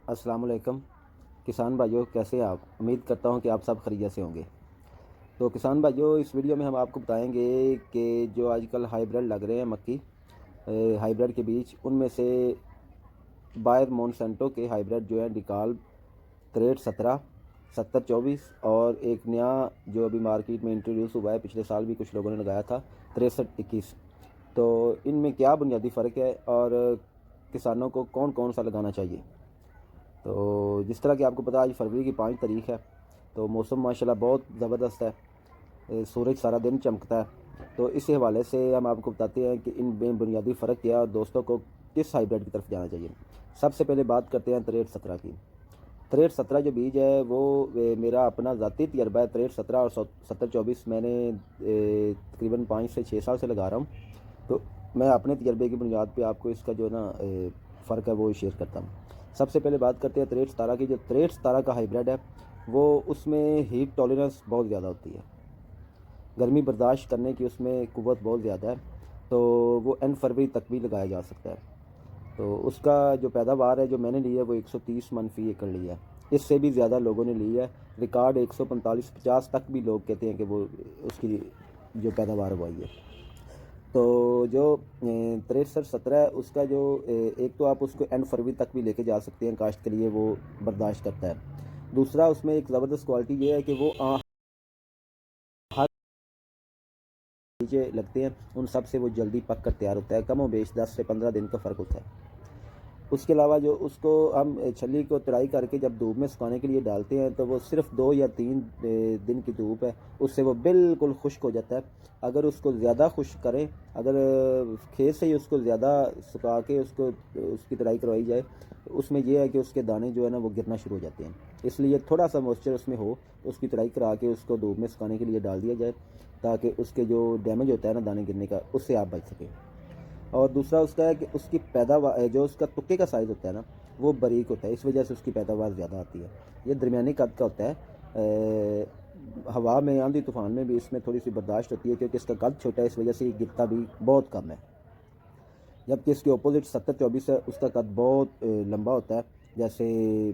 السلام علیکم کسان بھائیوں، کیسے ہیں آپ؟ امید کرتا ہوں کہ آپ سب خیریت سے ہوں گے۔ تو کسان بھائیوں، اس ویڈیو میں ہم آپ کو بتائیں گے کہ جو آج کل ہائیبریڈ لگ رہے ہیں مکی ہائیبریڈ کے بیچ، ان میں سے بایر مونسینٹو کے ہائیبریڈ جو ہیں ڈیکال 6317 7024 اور ایک نیا جو ابھی مارکیٹ میں انٹروڈیوس ہوا ہے، پچھلے سال بھی کچھ لوگوں نے لگایا تھا 6321۔ تو ان میں کیا بنیادی فرق ہے اور کسانوں کو کون کون سا لگانا چاہیے؟ تو جس طرح کہ آپ کو پتا آج فروری کی 5 تاریخ ہے، تو موسم ماشاءاللہ بہت زبردست ہے، سورج سارا دن چمکتا ہے۔ تو اس حوالے سے ہم آپ کو بتاتے ہیں کہ ان میں بنیادی فرق کیا اور دوستوں کو کس ہائیبریڈ کی طرف جانا چاہیے۔ سب سے پہلے بات کرتے ہیں 6317 کی۔ 6317 جو بیج ہے وہ میرا اپنا ذاتی تجربہ ہے۔ 6317 اور 7024 میں نے تقریباً 5 سے 6 سال سے لگا رہا ہوں، تو میں اپنے تجربے کی بنیاد پہ آپ کو اس کا جو ہے نا فرق ہے وہ شیئر کرتا ہوں۔ سب سے پہلے بات کرتے ہیں 6317 کی۔ جو 6317 کا ہائیبریڈ ہے وہ اس میں ہیٹ ٹالرنس بہت زیادہ ہوتی ہے، گرمی برداشت کرنے کی اس میں قوت بہت زیادہ ہے، تو وہ اینڈ فروری تک بھی لگایا جا سکتا ہے۔ تو اس کا جو پیداوار ہے جو میں نے لی ہے وہ 130 من فی ایکڑ لی ہے، اس سے بھی زیادہ لوگوں نے لی ہے۔ ریکارڈ 145-50 تک بھی لوگ کہتے ہیں کہ وہ اس کی جو پیداوار وہ آئی ہے۔ تو جو 6317 ہے اس کا جو ایک تو آپ اس کو اینڈ فروری تک بھی لے کے جا سکتے ہیں، کاشت کے لیے وہ برداشت کرتا ہے۔ دوسرا اس میں ایک زبردست کوالٹی یہ ہے کہ وہ ہر نیچے لگتے ہیں ان سب سے وہ جلدی پک کر تیار ہوتا ہے، کم و بیش 10 سے 15 دن کا فرق ہوتا ہے۔ اس کے علاوہ جو اس کو ہم چھلی کو ترائی کر کے جب دھوپ میں سکھانے کے لیے ڈالتے ہیں تو وہ صرف 2 یا 3 دن کی دھوپ ہے، اس سے وہ بالکل خشک ہو جاتا ہے۔ اگر اس کو زیادہ خشک کریں، اگر کھیت سے ہی اس کو زیادہ سکھا کے اس کی ترائی کروائی جائے، اس میں یہ ہے کہ اس کے دانے جو ہے نا وہ گرنا شروع ہو جاتے ہیں۔ اس لیے تھوڑا سا موئسچر اس میں ہو تو اس کی ترائی کرا کے اس کو دھوپ میں سکھانے کے لیے ڈال دیا جائے، تاکہ اس کے جو ڈیمیج ہوتا ہے نا دانے گرنے کا، اس سے آپ بچ سکیں۔ اور دوسرا اس کا ہے کہ اس کی پیداوار جو اس کا تکے کا سائز ہوتا ہے نا وہ باریک ہوتا ہے، اس وجہ سے اس کی پیداوار زیادہ آتی ہے۔ یہ درمیانی قد کا ہوتا ہے، ہوا میں آندھی طوفان میں بھی اس میں تھوڑی سی برداشت ہوتی ہے، کیونکہ اس کا قد چھوٹا ہے، اس وجہ سے یہ گرتا بھی بہت کم ہے۔ جبکہ اس کے اپوزٹ 7024 ہے، اس کا قد بہت لمبا ہوتا ہے، جیسے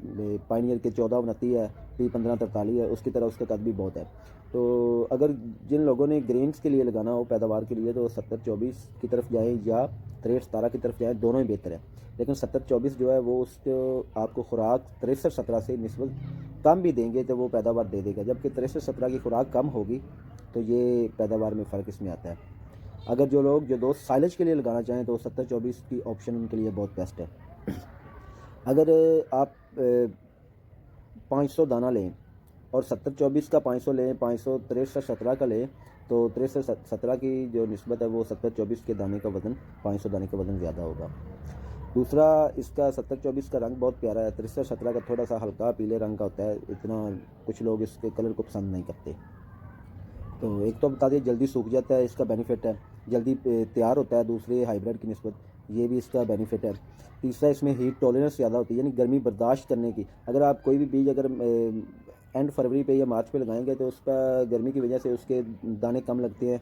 پائنیئر کے 1429 ہے، P1543 ہے، اس کی طرح اس کا قد بھی بہت ہے۔ تو اگر جن لوگوں نے گرینز کے لیے لگانا ہو پیداوار کے لیے تو 7024 کی طرف جائیں یا 6317 کی طرف جائیں، دونوں ہی بہتر ہے۔ لیکن 7024 جو ہے وہ اس کو آپ کو خوراک 6317 سے نسبت کم بھی دیں گے تو وہ پیداوار دے دے گا، جبکہ 6317 کی خوراک کم ہوگی تو یہ پیداوار میں فرق اس میں آتا ہے۔ اگر جو دوست سائلج کے لیے لگانا چاہیں تو 7024 کی آپشن ان کے لیے بہت بیسٹ ہے۔ اگر آپ 500 دانہ لیں اور 7024 کا 500 لیں، 500 6317 کا لیں، تو 6317 کی جو نسبت ہے وہ 7024 کے دانے کا وزن 500 دانے کا وزن زیادہ ہوگا۔ دوسرا اس کا 7024 کا رنگ بہت پیارا ہے، 6317 کا تھوڑا سا ہلکا پیلے رنگ کا ہوتا ہے، اتنا کچھ لوگ اس کے کلر کو پسند نہیں کرتے۔ تو ایک تو بتا دیں جلدی سوکھ جاتا ہے، اس کا بینیفٹ ہے، جلدی تیار ہوتا ہے دوسرے ہائیبریڈ کی نسبت، یہ بھی اس کا بینیفٹ ہے۔ تیسرا اس میں ہیٹ ٹالرنس زیادہ ہوتی ہے، یعنی گرمی برداشت کرنے کی۔ اگر آپ کوئی بھی بیج اگر اینڈ فروری پہ یا مارچ پہ لگائیں گے تو اس کا گرمی کی وجہ سے اس کے دانے کم لگتے ہیں،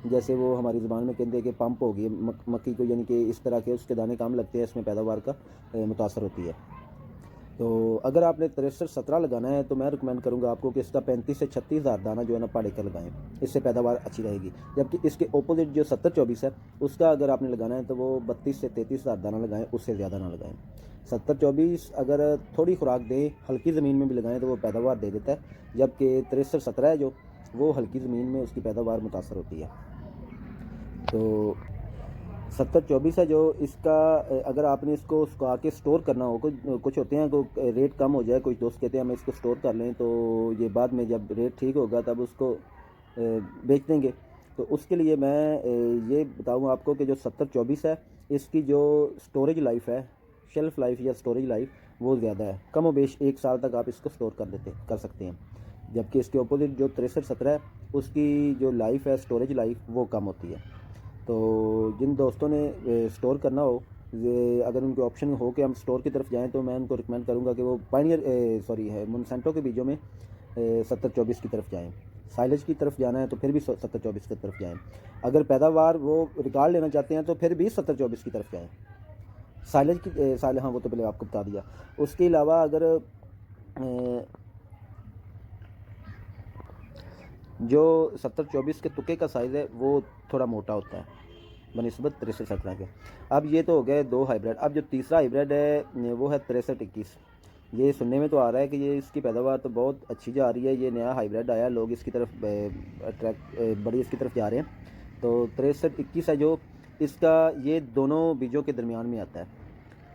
جیسے وہ ہماری زبان میں کہتے ہیں کہ پمپ ہوگی مکی کو، یعنی کہ اس طرح کے اس کے دانے کم لگتے ہیں، اس میں پیداوار کا متاثر ہوتی ہے۔ تو اگر آپ نے 6317 لگانا ہے تو میں ریکمینڈ کروں گا آپ کو کہ اس کا 35 سے 36 ہزار دانہ جو ہے نا پاڑے کا لگائیں، اس سے پیداوار اچھی رہے گی۔ جبکہ اس کے اپوزٹ جو 7024 ہے اس کا اگر آپ نے لگانا ہے تو وہ 32 سے 33 ہزار دانہ لگائیں، اس سے زیادہ نہ لگائیں۔ 7024 اگر تھوڑی خوراک دیں، ہلکی زمین میں بھی لگائیں تو وہ پیداوار دے دیتا ہے، جبکہ 6317 ہے جو وہ ہلکی زمین میں اس کی پیداوار متاثر ہوتی ہے۔ تو 7024 ہے جو اس کا اگر آپ نے اس کو سکھا کے سٹور کرنا ہو، کچھ ہوتے ہیں کہ ریٹ کم ہو جائے، کچھ دوست کہتے ہیں ہمیں اس کو سٹور کر لیں تو یہ بعد میں جب ریٹ ٹھیک ہوگا تب اس کو بیچ دیں گے، تو اس کے لیے میں یہ بتاؤں آپ کو کہ جو 7024 ہے اس کی جو سٹوریج لائف ہے، شیلف لائف یا سٹوریج لائف وہ زیادہ ہے، کم و بیش 1 سال تک آپ اس کو سٹور کر سکتے ہیں۔ جبکہ اس کے اپوزٹ جو 6317 ہے اس کی جو لائف ہے سٹوریج لائف وہ کم ہوتی ہے۔ تو جن دوستوں نے سٹور کرنا ہو، اگر ان کے آپشن ہو کہ ہم سٹور کی طرف جائیں تو میں ان کو ریکمینڈ کروں گا کہ وہ مونسینٹو کے بیجوں میں 7024 کی طرف جائیں۔ سائلج کی طرف جانا ہے تو پھر بھی 7024 کی طرف جائیں۔ اگر پیداوار وہ ریکارڈ لینا چاہتے ہیں تو پھر بھی 7024 کی طرف جائیں۔ سائلج کی ہاں وہ تو پہلے آپ کو بتا دیا. اس کے علاوہ اگر جو 70-24 کے تکے کا سائز ہے وہ تھوڑا موٹا ہوتا ہے بنسبت 63-17 کے. اب یہ تو ہو گئے دو ہائیبریڈ. اب جو تیسرا ہائیبریڈ ہے وہ ہے 63-21. یہ سننے میں تو آ رہا ہے کہ یہ اس کی پیداوار تو بہت اچھی جا رہی ہے. یہ نیا ہائیبریڈ آیا, لوگ اس کی طرف بڑی اس کی طرف جا رہے ہیں. تو 63-21 ہے جو اس کا, یہ دونوں بیجوں کے درمیان میں آتا ہے.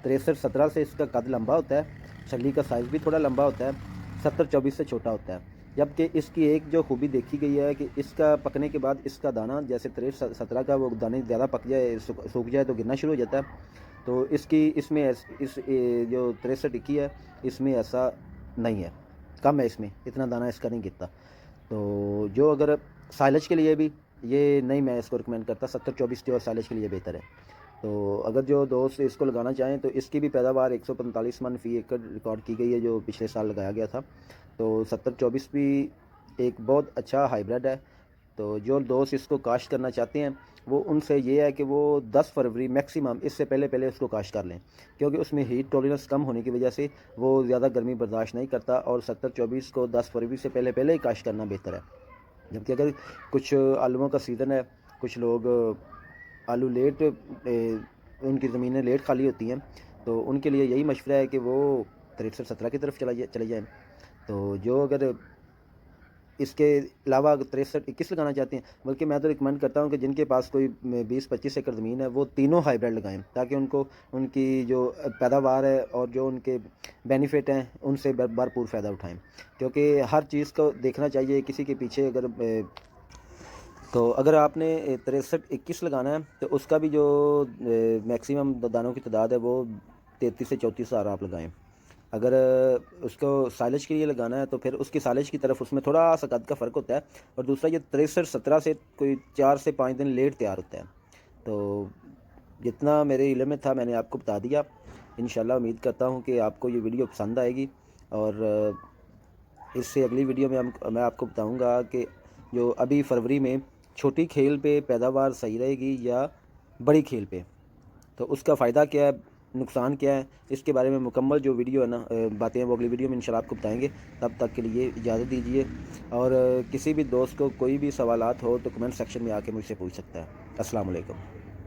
63-17 سے اس کا قد لمبا ہوتا ہے, چھلی کا سائز بھی تھوڑا لمبا ہوتا ہے. 70-24 سے چھوٹا ہوتا ہے. جبکہ اس کی ایک جو خوبی دیکھی گئی ہے کہ اس کا پکنے کے بعد اس کا دانہ جیسے 63-17 کا وہ دانے زیادہ پک جائے, سوکھ جائے تو گرنا شروع ہو جاتا ہے. تو اس میں جو 63-21 ہے اس میں ایسا نہیں ہے, کم ہے اس میں, اتنا دانہ اس کا نہیں گرتا. تو جو اگر سائلج کے لیے بھی یہ نہیں, میں اس کو ریکمینڈ کرتا. 70-24 جو سائلج کے لیے بہتر ہے. تو اگر جو دوست اس کو لگانا چاہیں تو اس کی بھی پیداوار 145 من فی ایکڑ ریکارڈ کی گئی ہے جو پچھلے سال لگایا گیا تھا. تو 70-24 بھی ایک بہت اچھا ہائیبریڈ ہے. تو جو دوست اس کو کاشت کرنا چاہتے ہیں وہ ان سے یہ ہے کہ وہ 10 فروری میکسیمم اس سے پہلے اس کو کاشت کر لیں, کیونکہ اس میں ہیٹ ٹالرنس کم ہونے کی وجہ سے وہ زیادہ گرمی برداشت نہیں کرتا. اور 70-24 کو 10 فروری سے پہلے ہی کاشت کرنا بہتر ہے. جبکہ اگر کچھ آلووں کا سیزن ہے, کچھ لوگ آلو لیٹ, ان کی زمینیں لیٹ خالی ہوتی ہیں, تو ان کے لیے یہی مشورہ ہے کہ وہ 63-17 کی طرف چلے جائیں. تو جو اگر اس کے علاوہ اگر 63-21 لگانا چاہتے ہیں, بلکہ میں تو ریکمینڈ کرتا ہوں کہ جن کے پاس کوئی 20-25 ایکڑ زمین ہے وہ تینوں ہائیبریڈ لگائیں, تاکہ ان کی جو پیداوار ہے اور جو ان کے بینیفٹ ہیں ان سے بھرپور فائدہ اٹھائیں. کیونکہ ہر چیز کو دیکھنا چاہیے کسی کے پیچھے. تو اگر آپ نے 63-21 لگانا ہے تو اس کا بھی جو میکسیمم دانوں کی تعداد ہے وہ 33 سے 34 ہزار آپ لگائیں. اگر اس کو سائلج کے لیے لگانا ہے تو پھر اس کی سائلج کی طرف اس میں تھوڑا سا قد کا فرق ہوتا ہے. اور دوسرا یہ 63-17 سے کوئی 4 سے 5 دن لیٹ تیار ہوتا ہے. تو جتنا میرے علم میں تھا میں نے آپ کو بتا دیا. انشاءاللہ امید کرتا ہوں کہ آپ کو یہ ویڈیو پسند آئے گی. اور اس سے اگلی ویڈیو میں آپ کو بتاؤں گا کہ جو ابھی فروری میں چھوٹی کھیل پہ پیداوار صحیح رہے گی یا بڑی کھیل پہ, تو اس کا فائدہ کیا ہے, نقصان کیا ہے, اس کے بارے میں مکمل جو ویڈیو ہے نا باتیں وہ اگلی ویڈیو میں انشاءاللہ آپ کو بتائیں گے. تب تک کے لیے اجازت دیجیے. اور کسی بھی دوست کو کوئی بھی سوالات ہو تو کمنٹ سیکشن میں آ کے مجھ سے پوچھ سکتا ہے. السلام علیکم.